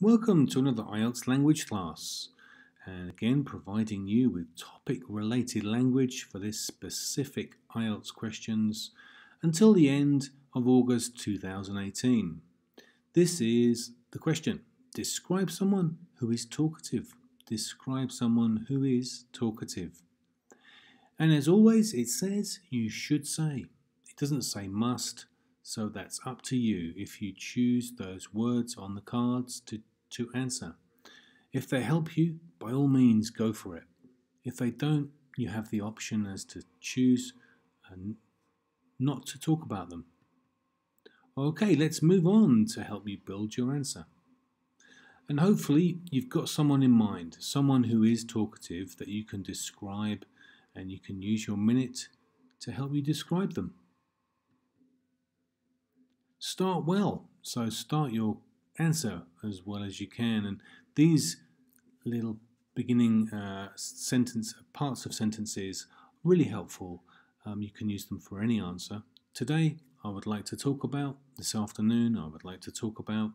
Welcome to another IELTS language class, and again providing you with topic related language for this specific IELTS questions until the end of August 2018. This is the question: describe someone who is talkative. Describe someone who is talkative. And as always, it says you should say. It doesn't say must, so that's up to you if you choose those words on the cards to answer. If they help you, by all means go for it. If they don't, you have the option as to choose not to talk about them. Okay, let's move on to help you build your answer. And hopefully you've got someone in mind, someone who is talkative that you can describe, and you can use your minute to help you describe them. Start well, so start your answer as well as you can, and these little beginning parts of sentences are really helpful. You can use them for any answer. Today I would like to talk about, this afternoon I would like to talk about,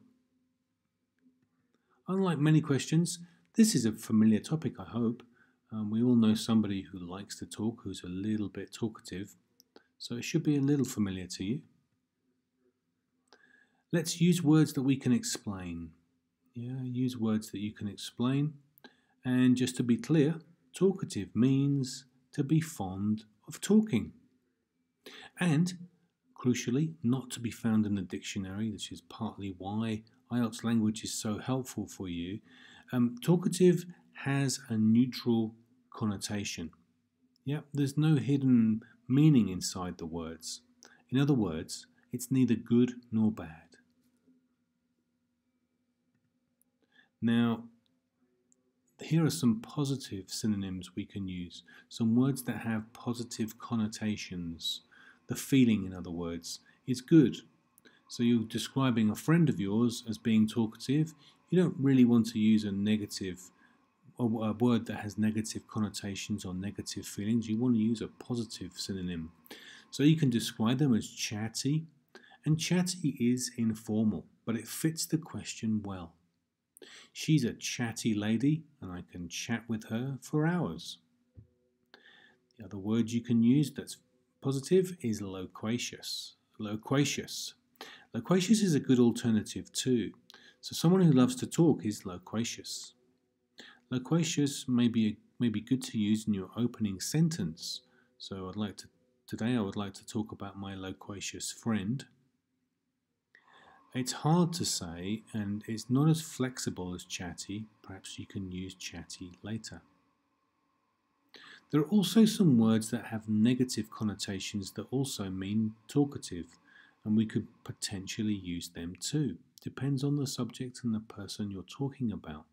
unlike many questions, this is a familiar topic, I hope. We all know somebody who likes to talk, who's a little bit talkative, so it should be a little familiar to you. Let's use words that we can explain. Use words that you can explain. And just to be clear, talkative means to be fond of talking. And, crucially, not to be found in the dictionary, which is partly why IELTS language is so helpful for you. Talkative has a neutral connotation. There's no hidden meaning inside the words. In other words, it's neither good nor bad. Now, here are some positive synonyms we can use, some words that have positive connotations. The feeling, in other words, is good. So you're describing a friend of yours as being talkative. You don't really want to use a word that has negative connotations or negative feelings. You want to use a positive synonym. So you can describe them as chatty, and chatty is informal, but it fits the question well. She's a chatty lady, and I can chat with her for hours. The other word you can use that's positive is loquacious. Loquacious. Loquacious is a good alternative too. So someone who loves to talk is loquacious. Loquacious may be good to use in your opening sentence. So today I would like to talk about my loquacious friend. It's hard to say, and it's not as flexible as chatty. Perhaps you can use chatty later. There are also some words that have negative connotations that also mean talkative, and we could potentially use them too. Depends on the subject and the person you're talking about.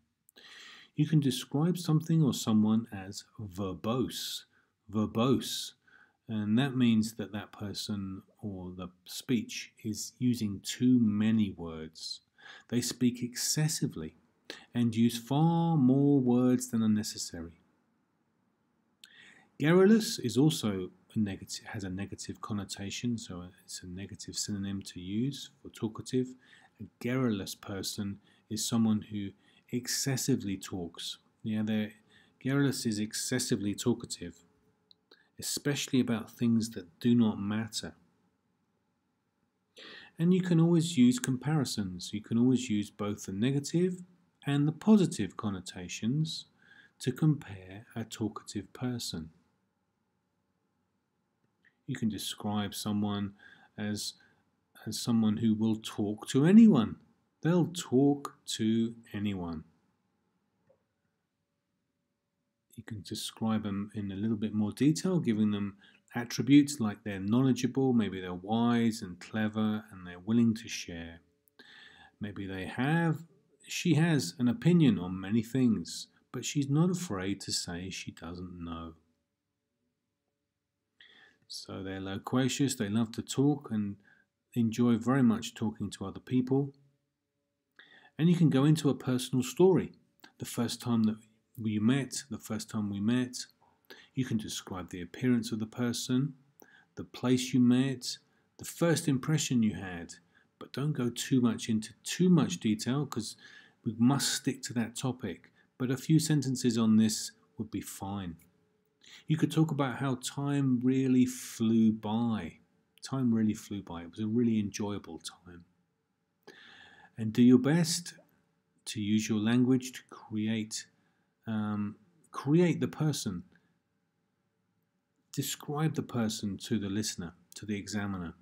You can describe something or someone as verbose. Verbose. And that means that that person or the speech is using too many words. They speak excessively and use far more words than are necessary. Garrulous is also has a negative connotation, so it's a negative synonym to use for talkative. A garrulous person is someone who excessively talks. Garrulous is excessively talkative, especially about things that do not matter. And you can always use comparisons. You can always use both the negative and the positive connotations to compare a talkative person. You can describe someone as someone who will talk to anyone. They'll talk to anyone. You can describe them in a little bit more detail, giving them attributes like they're knowledgeable, maybe they're wise and clever and they're willing to share. Maybe she has an opinion on many things, but she's not afraid to say she doesn't know. So they're loquacious, they love to talk and enjoy very much talking to other people. And you can go into a personal story. The first time we met. You can describe the appearance of the person, the place you met, the first impression you had, but don't go into too much detail, because We must stick to that topic, but a few sentences on this would be fine. You could talk about how time really flew by. Time really flew by. It was a really enjoyable time. And do your best to use your language to create the person. Describe the person to the listener, to the examiner.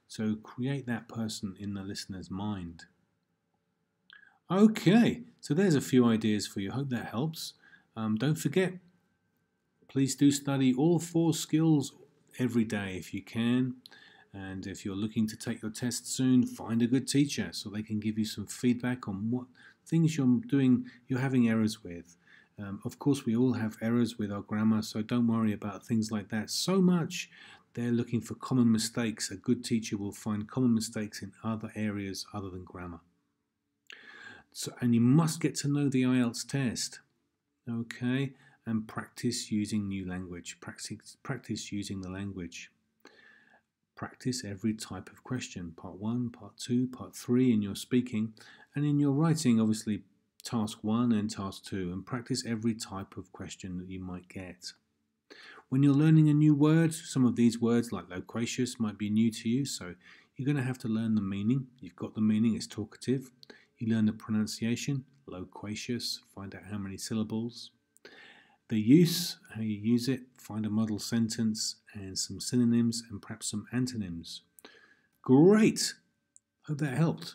So create that person in the listener's mind. Okay, so there's a few ideas for you. Hope that helps. Don't forget, please do study all 4 skills every day if you can. And if you're looking to take your test soon, find a good teacher so they can give you some feedback on what things you're having errors with. Of course, we all have errors with our grammar, so don't worry about things like that so much. They're looking for common mistakes. A good teacher will find common mistakes in other areas other than grammar. And you must get to know the IELTS test, okay? And practice using new language. Practice using the language. Practice every type of question. Part 1, Part 2, Part 3 in your speaking. And in your writing, obviously, Task 1 and Task 2. And practice every type of question that you might get. When you're learning a new word, some of these words like loquacious might be new to you, so you're going to have to learn the meaning. You've got the meaning, it's talkative. You learn the pronunciation, loquacious, find out how many syllables. The use, how you use it, find a model sentence and some synonyms and perhaps some antonyms. Great! Hope that helped.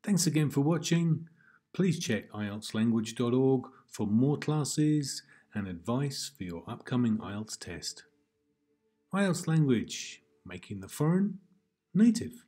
Thanks again for watching. Please check IELTSlanguage.org for more classes and advice for your upcoming IELTS test. IELTS Language, making the foreign native.